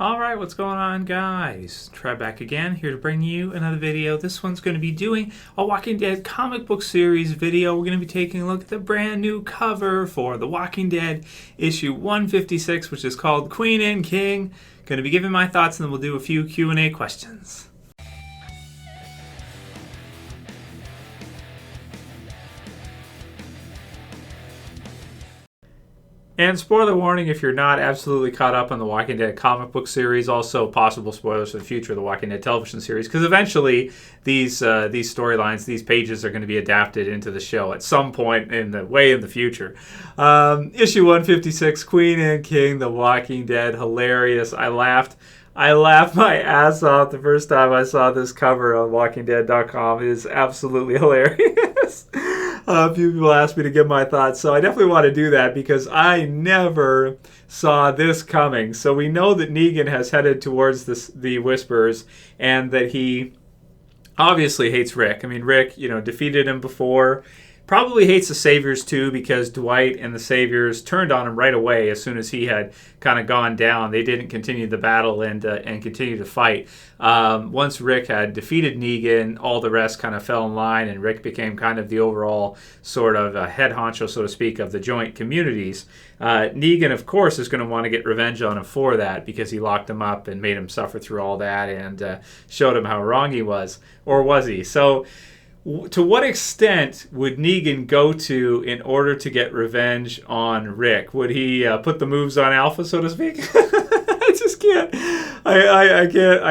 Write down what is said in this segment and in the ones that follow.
Alright, what's going on, guys? Trev back again, here to bring you another video. This one's going to be doing a Walking Dead comic book series video. We're going to be taking a look at the brand new cover for The Walking Dead issue 156, which is called Queen and King. Going to be giving my thoughts, and then we'll do a few Q&A questions. And spoiler warning if you're not absolutely caught up on the Walking Dead comic book series, also possible spoilers for the future of the Walking Dead television series, because eventually these storylines, these pages are going to be adapted into the show at some point in the future. Issue 156, Queen and King, The Walking Dead, hilarious. I laughed my ass off the first time I saw this cover on WalkingDead.com. It is absolutely hilarious. A few people asked me to give my thoughts, so I definitely want to do that because I never saw this coming. So we know that Negan has headed towards the Whisperers, and that he obviously hates Rick. I mean, Rick, defeated him before. Probably hates the Saviors too, because Dwight and the Saviors turned on him right away as soon as he had kind of gone down. They didn't continue the battle and continue to fight. Once Rick had defeated Negan, all the rest kind of fell in line, and Rick became kind of the overall sort of head honcho, so to speak, of the joint communities. Negan, of course, is going to want to get revenge on him for that, because he locked him up and made him suffer through all that and showed him how wrong he was. Or was he? So to what extent would Negan go to in order to get revenge on Rick? Would he put the moves on Alpha, so to speak? I just can't. I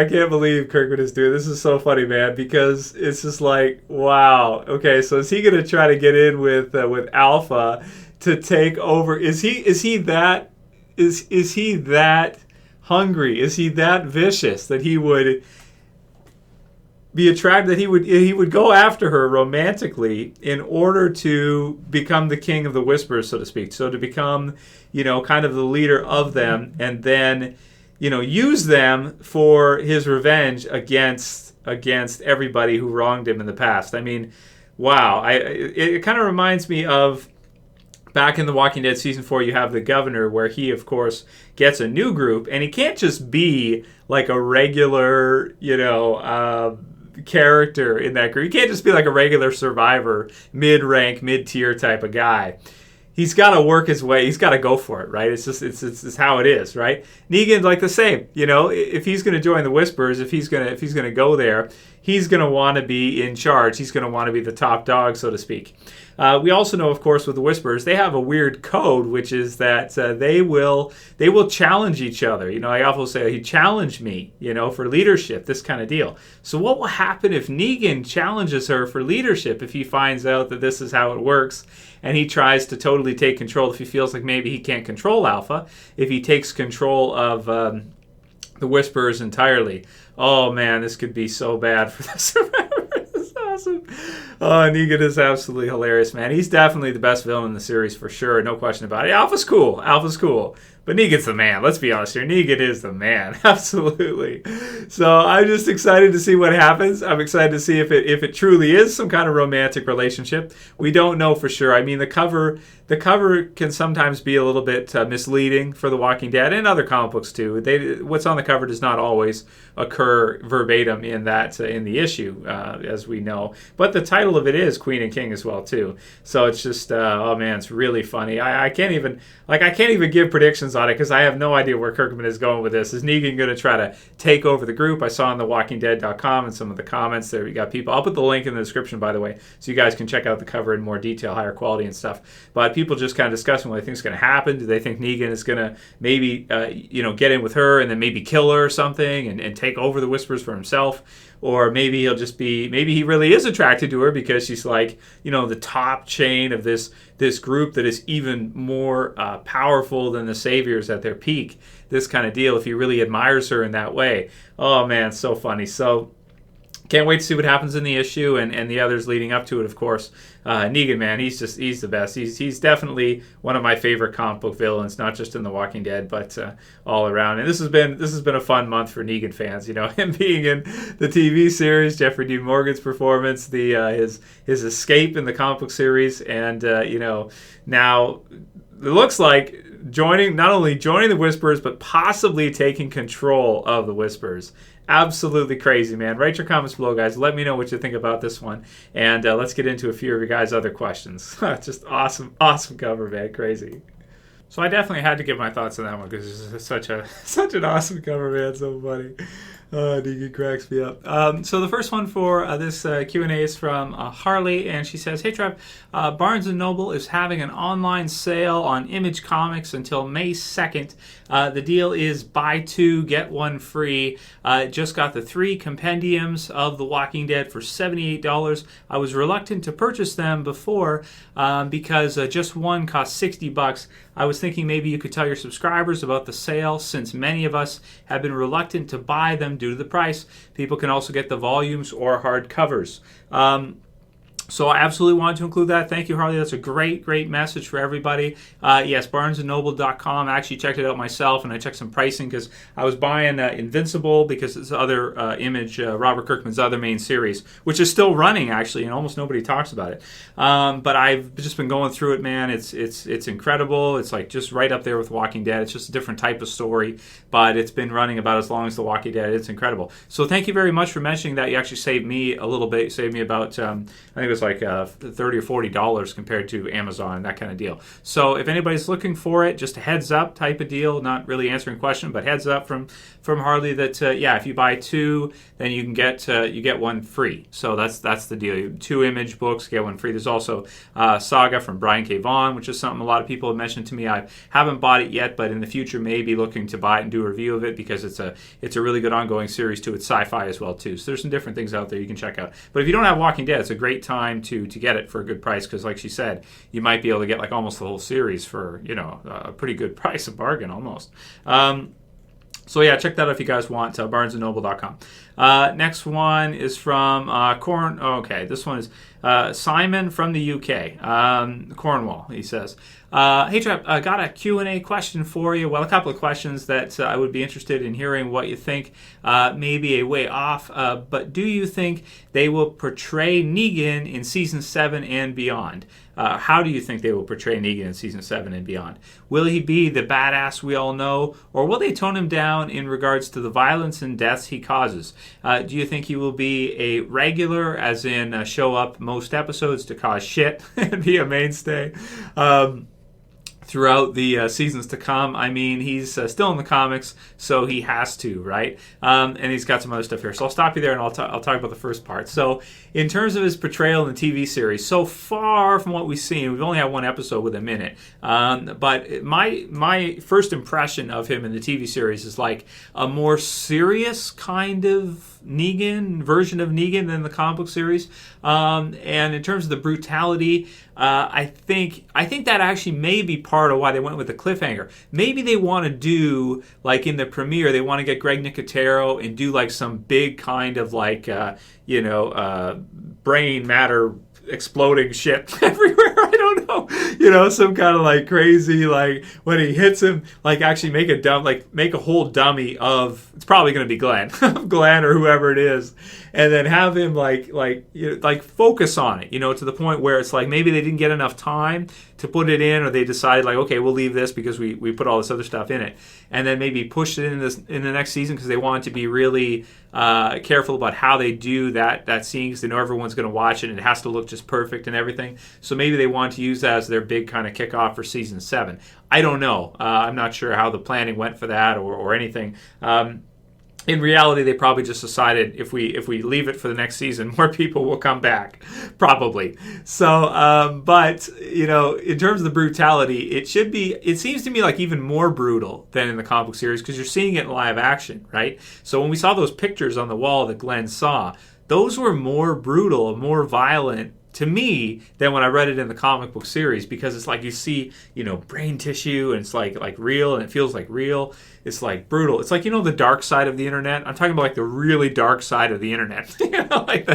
can't believe Kirkman is doing this. This is so funny, man, because it's just like, wow. Okay, so is he going to try to get in with Alpha to take over? Is he that hungry? Is he that vicious that he would be attracted, that he would go after her romantically in order to become the king of the Whisperers, so to speak? So to become, kind of the leader of them, and then, use them for his revenge against everybody who wronged him in the past. I mean, wow. It kind of reminds me of back in The Walking Dead Season 4, you have the governor, where he, of course, gets a new group, and he can't just be like a regular, character in that group. He can't just be like a regular survivor, mid-rank, mid-tier type of guy. He's got to work his way. He's got to go for it, right? It's how it is, right? Negan's like the same. If he's going to join the Whisperers, if he's going to go there, he's going to want to be in charge. He's going to want to be the top dog, so to speak. We also know, of course, with the Whisperers, they have a weird code, which is that they will challenge each other. I often say, he challenged me, for leadership, this kind of deal. So what will happen if Negan challenges her for leadership, if he finds out that this is how it works, and he tries to totally take control, if he feels like maybe he can't control Alpha, if he takes control of the Whisperers entirely? Oh, man, this could be so bad for the survivors. This is awesome. Oh, Negan is absolutely hilarious, man. He's definitely the best villain in the series for sure, no question about it. Alpha's cool. But Negan's the man. Let's be honest here. Negan is the man. Absolutely. So I'm just excited to see what happens. I'm excited to see if it truly is some kind of romantic relationship. We don't know for sure. I mean, the cover can sometimes be a little bit misleading for The Walking Dead and other comic books too. What's on the cover does not always occur verbatim in the issue, as we know. But the title of it is Queen and King as well too. So it's just oh man, it's really funny. I can't even give predictions on it because I have no idea where Kirkman is going with this. Is Negan going to try to take over the group? I saw on the WalkingDead.com and some of the comments there. We got people. I'll put the link in the description, by the way, so you guys can check out the cover in more detail, higher quality and stuff. But people just kind of discussing what they think is going to happen. Do they think Negan is going to maybe get in with her and then maybe kill her or something and take over the Whispers for himself? Or maybe maybe he really is attracted to her because she's like, the top chain of this group that is even more powerful than the Saviors at their peak. This kind of deal, if he really admires her in that way. Oh man, so funny. So can't wait to see what happens in the issue and the others leading up to it, of course. Negan, man, he's the best. He's definitely one of my favorite comic book villains, not just in The Walking Dead, but all around. And this has been a fun month for Negan fans. Him being in the TV series, Jeffrey Dean Morgan's performance, his escape in the comic book series, and now it looks like not only joining the Whispers, but possibly taking control of the Whispers. Absolutely crazy, man. Write your comments below, guys. Let me know what you think about this one. And let's get into a few of your guys' other questions. Just awesome cover, man. Crazy. So I definitely had to give my thoughts on that one because it's such an awesome cover, man. So funny. Negan cracks me up. So the first one for this Q&A is from Harley, and she says, "Hey Trev, Barnes & Noble is having an online sale on Image Comics until May 2nd. The deal is buy 2, get 1 free. Just got the 3 compendiums of The Walking Dead for $78. I was reluctant to purchase them before because just one cost $60. I was thinking maybe you could tell your subscribers about the sale since many of us have been reluctant to buy them due to the price. People can also get the volumes or hard covers." So I absolutely wanted to include that. Thank you, Harley. That's a great message for everybody. Yes, barnesandnoble.com. I actually checked it out myself, and I checked some pricing because I was buying Invincible because it's other Image, Robert Kirkman's other main series, which is still running, actually, and almost nobody talks about it. But I've just been going through it, man. It's incredible. It's like just right up there with Walking Dead. It's just a different type of story, but it's been running about as long as The Walking Dead. It's incredible. So thank you very much for mentioning that. You actually saved me a little bit. Saved me about, I think it was like $30 or $40 compared to Amazon, that kind of deal. So if anybody's looking for it, just a heads up type of deal, not really answering a question, but heads up from Harley that if you buy 2, then you can get 1 free. So that's the deal. 2 Image books, get 1 free. There's also Saga from Brian K. Vaughan, which is something a lot of people have mentioned to me. I haven't bought it yet, but in the future may be looking to buy it and do a review of it because it's a really good ongoing series too. It's sci-fi as well too. So there's some different things out there you can check out. But if you don't have Walking Dead, it's a great time to get it for a good price because, like she said, you might be able to get like almost the whole series for a pretty good price, a bargain almost. So yeah, check that out if you guys want. barnesandnoble.com. Next one is from this one is Simon from the UK, Cornwall. He says, "Hey Trev, I got a Q&A question for you. Well, a couple of questions that I would be interested in hearing what you think. Maybe a way off, but do you think they will portray Negan in season 7 and beyond? How do you think they will portray Negan in season 7 and beyond? Will he be the badass we all know, or will they tone him down in regards to the violence and deaths he causes? Do you think he will be a regular, as in show up most episodes to cause shit and be a mainstay throughout the seasons to come? I mean, he's still in the comics, so he has to, right? And he's got some other stuff here. So I'll stop you there, and I'll talk about the first part. So in terms of his portrayal in the TV series, so far from what we've seen, we've only had 1 episode with him in it. But my first impression of him in the TV series is like a more serious kind of version of Negan than the comic book series. And in terms of the brutality, I think that actually may be part of why they went with the cliffhanger. Maybe they want to do, like in the premiere, they want to get Greg Nicotero and do like some big kind of like, brain matter exploding shit everywhere. I don't know. Some kind of like crazy, like when he hits him, like actually make a whole dummy of, it's probably going to be Glenn, Glenn or whoever it is, and then have him like focus on it, to the point where it's like maybe they didn't get enough time to put it in, or they decided like, okay, we'll leave this because we put all this other stuff in it, and then maybe push it in the next season because they want to be really careful about how they do that scene because they know everyone's going to watch it and it has to look just perfect and everything. So maybe they want to use that as their big kind of kickoff for season 7. I don't know. I'm not sure how the planning went for that or anything. In reality, they probably just decided if we leave it for the next season, more people will come back, probably. So, but in terms of the brutality, it seems to me like even more brutal than in the comic book series because you're seeing it in live action, right? So when we saw those pictures on the wall that Glenn saw, those were more brutal, more violent to me than when I read it in the comic book series because it's like you see, brain tissue and it's like real and it feels like real. It's like brutal. It's like, the dark side of the internet. I'm talking about like the really dark side of the internet. Like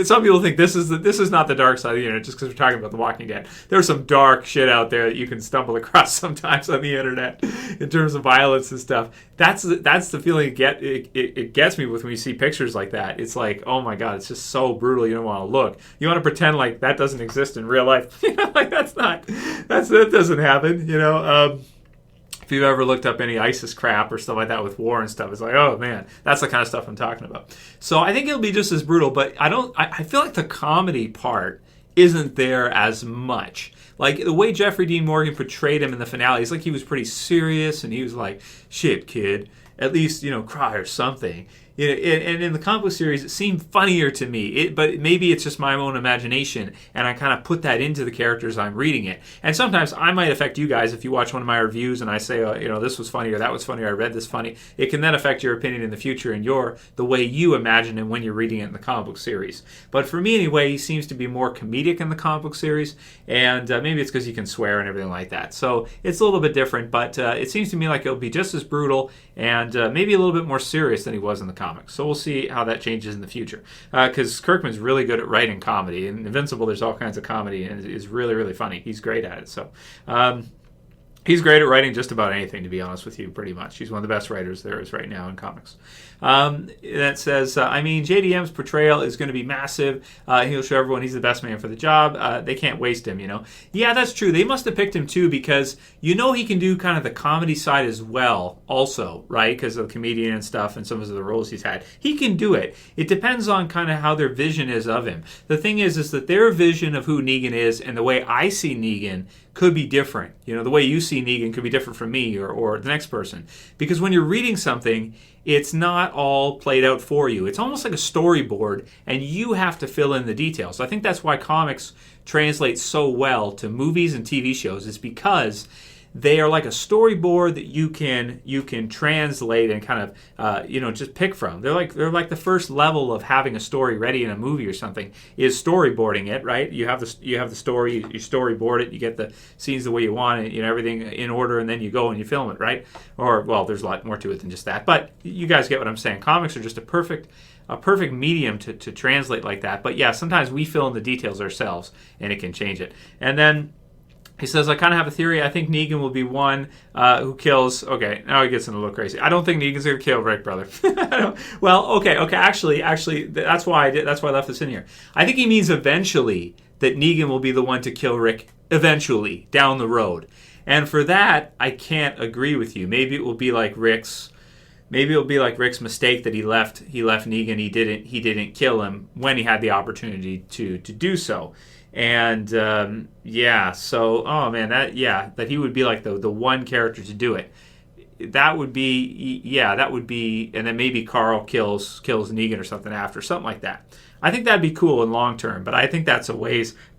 some people think this is not the dark side of the internet just because we're talking about The Walking Dead. There's some dark shit out there that you can stumble across sometimes on the internet in terms of violence and stuff. That's the feeling it gets me with when you see pictures like that. It's like, oh my God, it's just so brutal. You don't want to look. You want to pretend like that doesn't exist in real life. Like that doesn't happen. if you've ever looked up any ISIS crap or stuff like that with war and stuff, it's like, oh man, that's the kind of stuff I'm talking about. So I think it'll be just as brutal, but I feel like the comedy part isn't there as much. Like the way Jeffrey Dean Morgan portrayed him in the finale, it's like he was pretty serious and he was like, shit, kid, at least, cry or something. And in the comic book series, it seemed funnier to me. But maybe it's just my own imagination, and I kind of put that into the characters I'm reading it. And sometimes I might affect you guys if you watch one of my reviews and I say, this was funny or that was funny or I read this funny. It can then affect your opinion in the future and the way you imagine him when you're reading it in the comic book series. But for me anyway, he seems to be more comedic in the comic book series, and maybe it's because he can swear and everything like that. So it's a little bit different, but it seems to me like it'll be just as brutal and maybe a little bit more serious than he was in the comics. So we'll see how that changes in the future. Because Kirkman's really good at writing comedy. In Invincible, there's all kinds of comedy, and it's really, really funny. He's great at it. So he's great at writing just about anything, to be honest with you, pretty much. He's one of the best writers there is right now in comics. That says, JDM's portrayal is going to be massive. He'll show everyone he's the best man for the job. They can't waste him, Yeah, that's true. They must have picked him, too, because he can do kind of the comedy side as well also, right? Because of the comedian and stuff and some of the roles he's had. He can do it. It depends on kind of how their vision is of him. The thing is that their vision of who Negan is and the way I see Negan could be different. The way you see Negan could be different from me or the next person. Because when you're reading something, it's not all played out for you. It's almost like a storyboard, and you have to fill in the details. So I think that's why comics translate so well to movies and TV shows, is because they are like a storyboard that you can translate and kind of just pick from. They're like the first level of having a story ready in a movie or something is storyboarding it, right? You have the story, you storyboard it, you get the scenes the way you want it, everything in order, and then you go and you film it, right? Or well, there's a lot more to it than just that, but you guys get what I'm saying. Comics are just a perfect medium to translate like that. But yeah, sometimes we fill in the details ourselves, and it can change it. And then he says, I kind of have a theory. I think Negan will be one who kills... Okay, now he gets in a little crazy. I don't think Negan's going to kill Rick, brother. Well, okay. Actually, that's why I left this in here. I think he means eventually that Negan will be the one to kill Rick eventually, down the road. And for that, I can't agree with you. Maybe it will be like Rick's mistake that he left Negan. He didn't kill him when he had the opportunity to do so. And that he would be like the one character to do it. That would be, and then maybe Carl kills Negan or something like that. I think that'd be cool in long term, but I think that's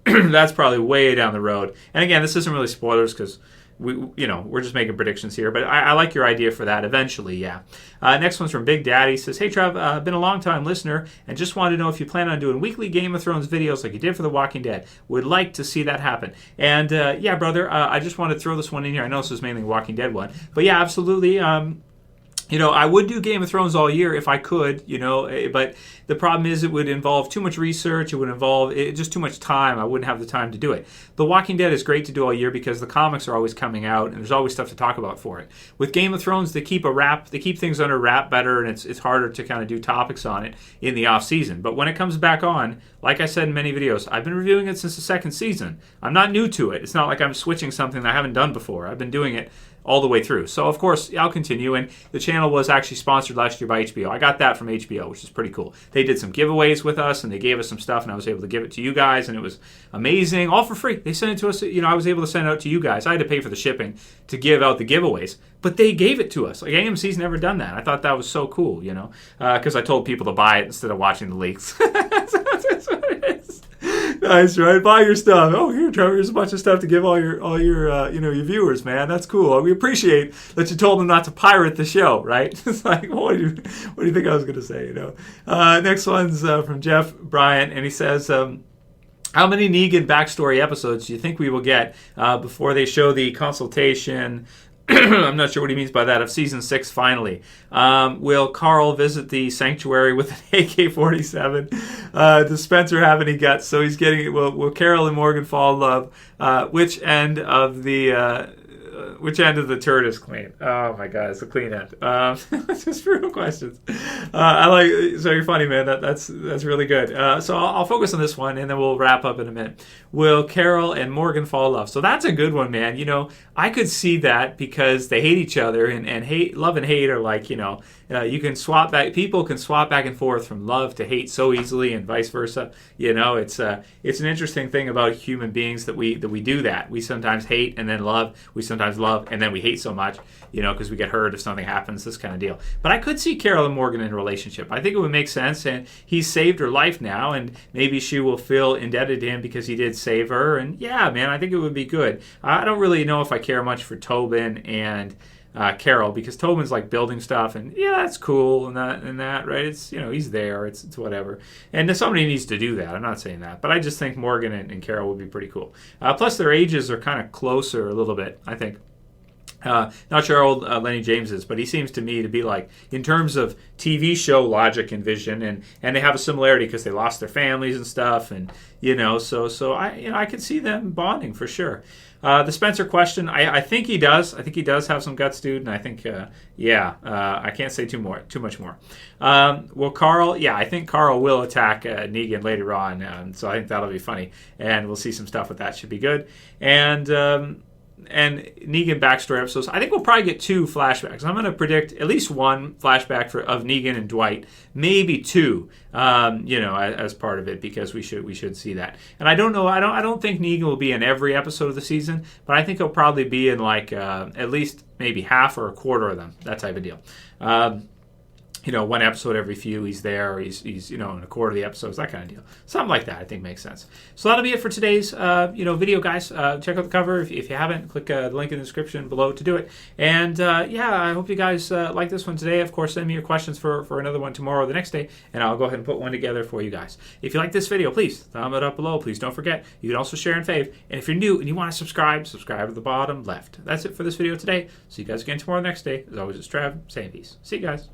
that's probably way down the road. And again, this isn't really spoilers because we're just making predictions here, but I like your idea for that eventually, yeah. Next one's from Big Daddy. Says, hey, Trev, been a long-time listener and just wanted to know if you plan on doing weekly Game of Thrones videos like you did for The Walking Dead. Would like to see that happen. And, yeah, brother, I just wanted to throw this one in here. I know this is mainly a Walking Dead one. But, yeah, absolutely. I would do Game of Thrones all year if I could, but the problem is it would involve too much research. It would involve just too much time. I wouldn't have the time to do it. The Walking Dead is great to do all year because the comics are always coming out and there's always stuff to talk about for it. With Game of Thrones, they keep things under wrap better, and it's harder to kind of do topics on it in the off season. But when it comes back on, like I said in many videos, I've been reviewing it since the second season. I'm not new to it. It's not like I'm switching something that I haven't done before. I've been doing it all the way through. So, of course, I'll continue. And the channel was actually sponsored last year by HBO. I got that from HBO, which is pretty cool. They did some giveaways with us, and they gave us some stuff, and I was able to give it to you guys, and it was amazing. All for free. They sent it to us. I was able to send it out to you guys. I had to pay for the shipping to give out the giveaways, but they gave it to us. Like, AMC's never done that. I thought that was so cool, because I told people to buy it instead of watching the leaks. That's what it is. Nice, right? Buy your stuff. Oh, here, Trevor, here's a bunch of stuff to give all your your viewers, man. That's cool. We appreciate that you told them not to pirate the show, right? It's like, what do you think I was going to say? Next one's from Jeff Bryant, and he says, how many Negan backstory episodes do you think we will get before they show the consultation? I'm not sure what he means by that. Of season 6, finally. Will Carl visit the sanctuary with an AK-47? Does Spencer have any guts? So he's getting. Will Carol and Morgan fall in love? Which end of the turret is clean? Oh my God, it's a clean end. It's just real questions. I like. So you're funny, man. That's really good. So I'll focus on this one, and then we'll wrap up in a minute. Will Carol and Morgan fall in love? So that's a good one, man. You know, I could see that because they hate each other, and hate, love and hate are like, you know, you can swap back. People can swap back and forth from love to hate so easily, and vice versa. You know, it's an interesting thing about human beings that we do that. We sometimes hate and then love. We sometimes love and then we hate so much. You know, because we get hurt if something happens, this kind of deal. But I could see Carol and Morgan in a relationship. I think it would make sense, and he's saved her life now, and maybe she will feel indebted to him because he did save her. And yeah, man, I think it would be good. I don't really know if I care much for Tobin and Carol, because Tobin's like building stuff, and yeah, that's cool and that, right? It's, you know, he's there. It's whatever. And somebody needs to do that. I'm not saying that, but I just think Morgan and Carol would be pretty cool. Plus, their ages are kind of closer a little bit, I think. Not sure how old Lenny James is, but he seems to me to be like, in terms of TV show logic and vision, and they have a similarity because they lost their families and stuff, and you know, so I could see them bonding for sure. The Spencer question, I think he does. I think he does have some guts, dude, and I think I can't say too much more. Well, Carl, yeah, I think Carl will attack Negan later on, so I think that'll be funny, and we'll see some stuff with that. Should be good, and Negan backstory episodes. I think we'll probably get 2 flashbacks. I'm going to predict at least 1 flashback of Negan and Dwight, maybe 2. You know, as part of it, because we should see that. And I don't know. I don't think Negan will be in every episode of the season, but I think he'll probably be in like at least maybe half or a quarter of them. That type of deal. You know, 1 episode every few, he's there, or he's you know, in a quarter of the episodes, that kind of deal. Something like that, I think, makes sense. So that'll be it for today's video, guys. Check out the cover if you haven't. Click the link in the description below to do it. And yeah, I hope you guys like this one today. Of course, send me your questions for another one tomorrow or the next day, and I'll go ahead and put one together for you guys. If you like this video, please thumb it up below. Please don't forget, you can also share and fave. And if you're new and you want to subscribe at the bottom left. That's it for this video today. See you guys again tomorrow, the next day. As always, it's Trev, saying peace. See you guys.